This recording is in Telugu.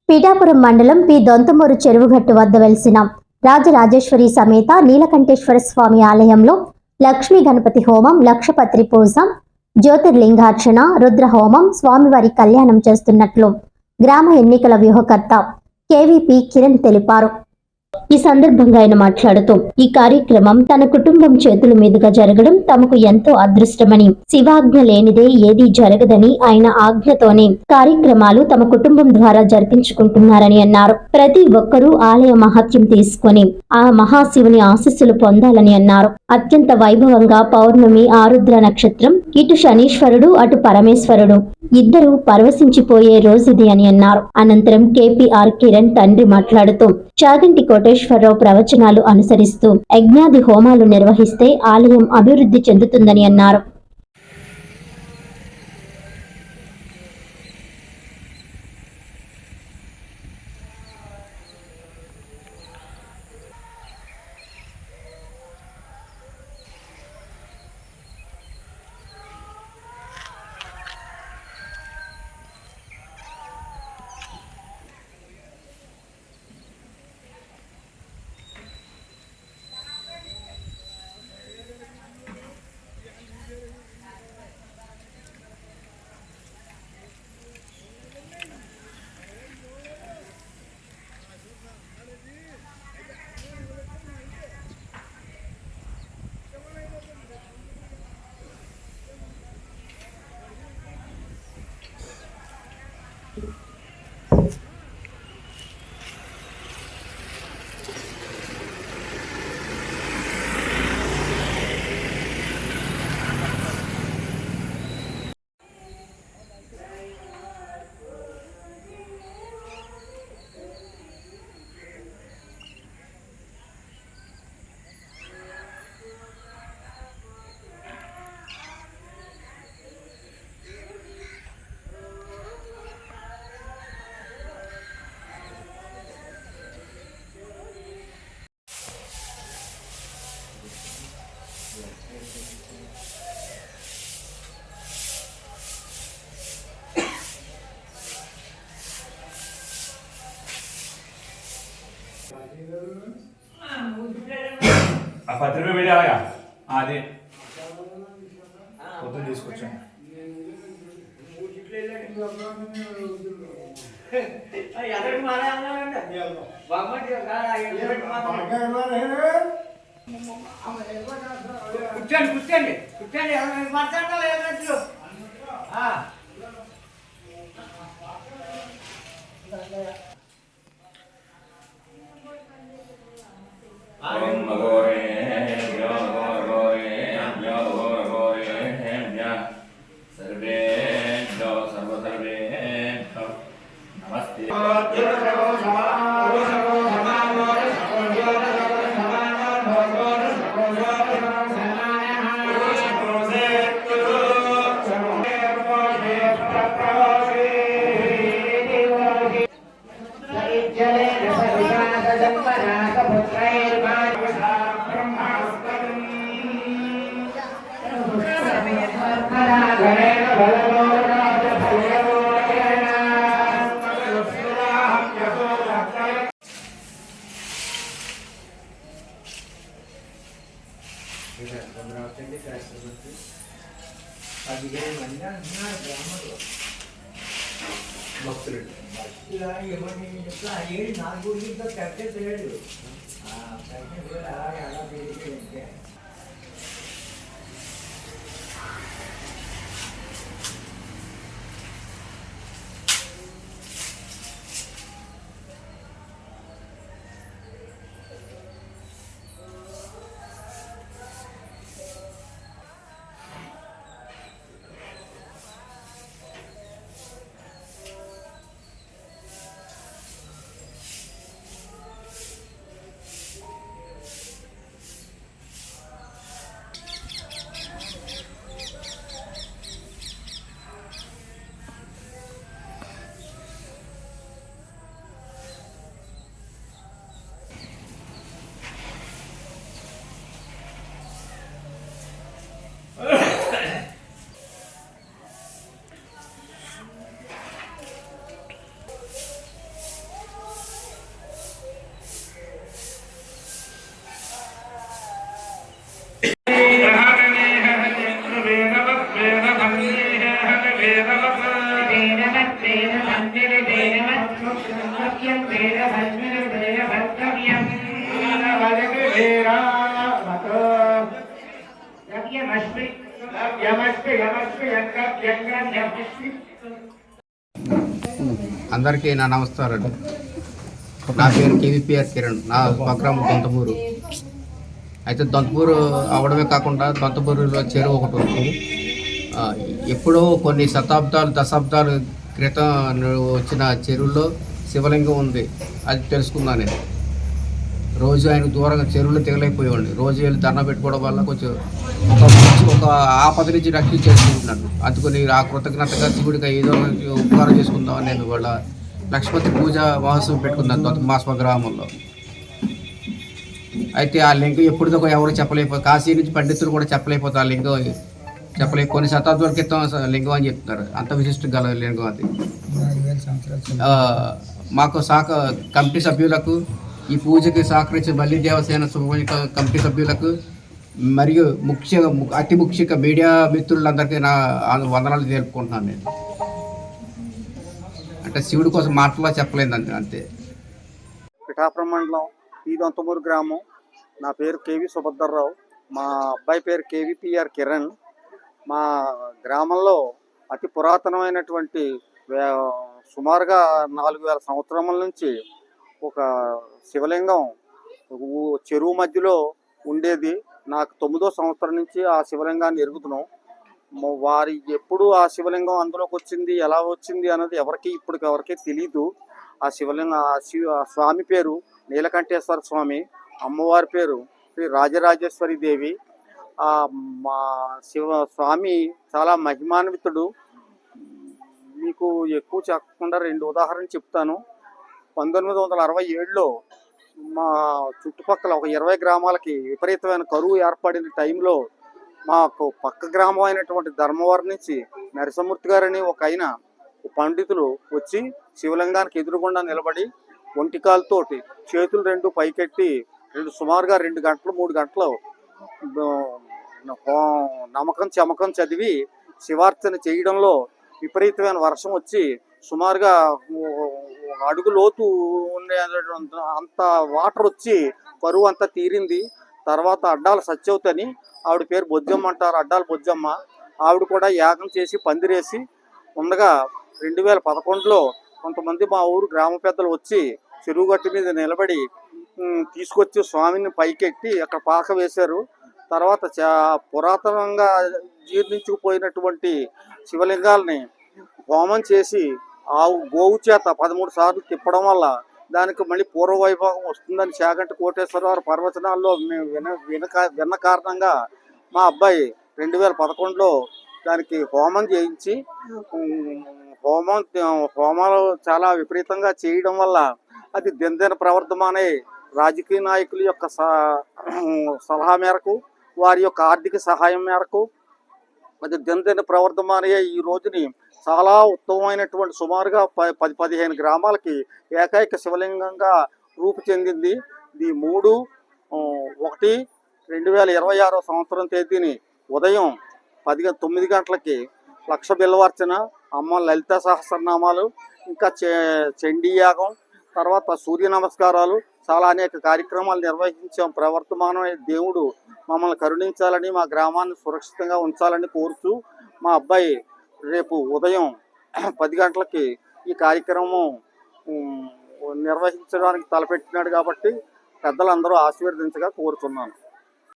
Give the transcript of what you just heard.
పీఠాపురం మండలం పి దొంతమూరు చెరువుగట్టు వద్ద వెలిసిన రాజరాజేశ్వరి సమేత నీలకంఠేశ్వర స్వామి ఆలయంలో లక్ష్మీ గణపతి హోమం, లక్షపత్రి పూజ, జ్యోతిర్లింగార్చన, రుద్రహోమం, స్వామివారి కళ్యాణం చేస్తున్నట్లు గ్రామ ఎన్నికల వ్యూహకర్త కేవీపీ కిరణ్ తెలిపారు. ఈ సందర్భంగా ఆయన మాట్లాడుతూ ఈ కార్యక్రమం తన కుటుంబం చేతుల మీదుగా జరగడం తమకు ఎంతో అదృష్టమని, శివాజ్ఞ లేనిదే ఏదీ జరగదని, ఆయన ఆజ్ఞతోనే కార్యక్రమాలు తమ కుటుంబం ద్వారా జరిపించుకుంటున్నారని అన్నారు. ప్రతి ఒక్కరూ ఆలయ మహత్యం తీసుకొని ఆ మహాశివుని ఆశీస్సులు పొందాలని అన్నారు. అత్యంత వైభవంగా పౌర్ణమి, ఆరుద్ర నక్షత్రం, ఇటు శనీశ్వరుడు అటు పరమేశ్వరుడు ఇద్దరు పరవశించిపోయే రోజుది అని అన్నారు. అనంతరం కేపీఆర్ కిరణ్ తండ్రి మాట్లాడుతూ చాగంటి కోటేశ్వరరావు ప్రవచనాలు అనుసరిస్తూ యజ్ఞాది హోమాలు నిర్వహిస్తే ఆలయం అభివృద్ధి చెందుతుందని అన్నారు. ఆ 10 రూపాయలు పెట్టాలగా అదే పొద్దున్న తీసుకొచ్చాను. కూర్చోండి కూర్చోండి కూర్చోండి మాట్లాడతారు. భక్తులు ఇలా ఎవరిని చెప్తా ఏడు 4 గుడితో కట్టే తెలియదు. అలాగే అలా తెలియదు. అందరికీ నా నమస్కారాలు. నా పేరు కేవీపీఆర్ కిరణ్. నా స్వగ్రామం దొంతపూరు. అయితే దొంతపూరు అవడమే కాకుండా దొంతపూరులో చెరువు ఒకటి ఉంది. ఎప్పుడో కొన్ని దశాబ్దాల క్రితం వచ్చిన చెరువులో శివలింగం ఉంది. అది తెలుసుకున్నాను నేను. రోజు ఆయన దూరంగా చెరువులో తెగలేకపోయేవాడిని. రోజు వెళ్ళి దండం పెట్టుకోవడం వల్ల కొంచెం ఒక ఆపద నుంచి రక్షించేసుకుంటున్నాను. అందుకని ఆ కృతజ్ఞతగా శివుడిగా ఏదో ఉపకారం చేసుకుందామని నేను వాళ్ళ లక్ష్మీ పూజ మహోత్సవం పెట్టుకున్నాను మా స్వగ్రామంలో. అయితే ఆ లింగం ఎప్పుడుదో ఎవరు చెప్పలేకపోతే, కాశీ నుంచి పండితులు కూడా చెప్పలేకపోతే ఆ లింగం కొన్ని శతాబ్దాల క్రితం లింగం అని చెప్తున్నారు. అంత విశిష్టం గల లింగం అది. మాకు కమిటీ సభ్యులకు, ఈ పూజకి సహకరించిన బల్లి దేవసేన సుబ్రహ్మణ్య కమిటీ సభ్యులకు, మరియు అతి ముఖ్యంగా మీడియా మిత్రులందరికీ నా వందనాలు తెలుపుకుంటున్నాను. నేను అంటే శివుడి కోసం మాటలో చెప్పలేదు అంతే. పిఠాపురం మండలం ఈ దొంతమూరు గ్రామం. నా పేరు కేవి సుభద్రరావు. మా అబ్బాయి పేరు కేవీపీఆర్ కిరణ్. మా గ్రామంలో అతి పురాతనమైనటువంటి సుమారుగా 4000 సంవత్సరముల నుంచి ఒక శివలింగం చెరువు మధ్యలో ఉండేది. నాకు 9వ సంవత్సరం నుంచి ఆ శివలింగాన్ని ఎరుగుతున్నాం. వారి ఎప్పుడు ఆ శివలింగం అందులోకి వచ్చింది, ఎలా వచ్చింది అన్నది ఎవరికి తెలియదు. ఆ శివలింగం ఆ స్వామి పేరు నీలకంఠేశ్వర స్వామి, అమ్మవారి పేరు శ్రీ రాజరాజేశ్వరి దేవి. మా స్వామి చాలా మహిమాన్వితుడు. మీకు ఎక్కువ చెప్పకుండా 2 ఉదాహరణలు చెప్తాను. 1967లో మా చుట్టుపక్కల ఒక 20 గ్రామాలకి విపరీతమైన కరువు ఏర్పడిన టైంలో మాకు పక్క గ్రామం అయినటువంటి ధర్మవరం నుంచి నరసింహమూర్తి గారని ఒక పండితులు వచ్చి శివలింగానికి ఎదురుగుండా నిలబడి ఒంటికాలతోటి చేతులు 2 పైకెట్టి సుమారుగా 2 గంటలు 3 గంటలు నమ్మకం చమకం చదివి శివార్చన చేయడంలో విపరీతమైన వర్షం వచ్చి సుమారుగా అడుగు లోతు అంత వాటర్ వచ్చి కరువు అంతా తీరింది. తర్వాత అడ్డాల సత్యవతని, ఆవిడ పేరు బొజ్జమ్మ అంటారు, అడ్డాల బొజ్జమ్మ. ఆవిడ కూడా యాగం చేసి పందిరేసి ఉండగా 2011లో కొంతమంది మా ఊరు గ్రామ పెద్దలు వచ్చి చెరువు గట్టు మీద నిలబడి తీసుకొచ్చి స్వామిని పైకెట్టి అక్కడ పాక వేశారు. తర్వాత పురాతనంగా జీర్ణించుకుపోయినటువంటి శివలింగాల్ని హోమం చేసి గోవు చేత 13 సార్లు తిప్పడం వల్ల దానికి మళ్ళీ పూర్వవైభవం వస్తుందని చాగంటి కోటేశ్వరరావు ప్రవచనాల్లో విన్న కారణంగా మా అబ్బాయి 2011లో దానికి హోమం చేయించి హోమాలు చాలా విపరీతంగా చేయడం వల్ల అది దినదిన ప్రవర్ధమానై రాజకీయ నాయకుల యొక్క సలహా మేరకు, వారి యొక్క ఆర్థిక సహాయం మేరకు అది దినదిన ప్రవర్ధమానయ్యే ఈ రోజుని చాలా ఉత్తమమైనటువంటి సుమారుగా 10-15 గ్రామాలకి ఏకైక శివలింగంగా రూపు చెందింది. ఇది 3/1/2026 సంవత్సరం తేదీని ఉదయం 9 గంటలకి లక్ష బిల్వార్చన, అమ్మ లలిత సహస్రనామాలు, ఇంకా చండీ యాగం, తర్వాత సూర్య నమస్కారాలు, చాలా అనేక కార్యక్రమాలు నిర్వహించాం. ప్రవర్తమానమైన దేవుడు మమ్మల్ని కరుణించాలని, మా గ్రామాన్ని సురక్షితంగా ఉంచాలని కోరుతూ మా అబ్బాయి రేపు ఉదయం 10 గంటలకి ఈ కార్యక్రమం నిర్వహించడానికి తలపెట్టినాడు. కాబట్టి పెద్దలందరూ ఆశీర్వదించగా కోరుతున్నాను.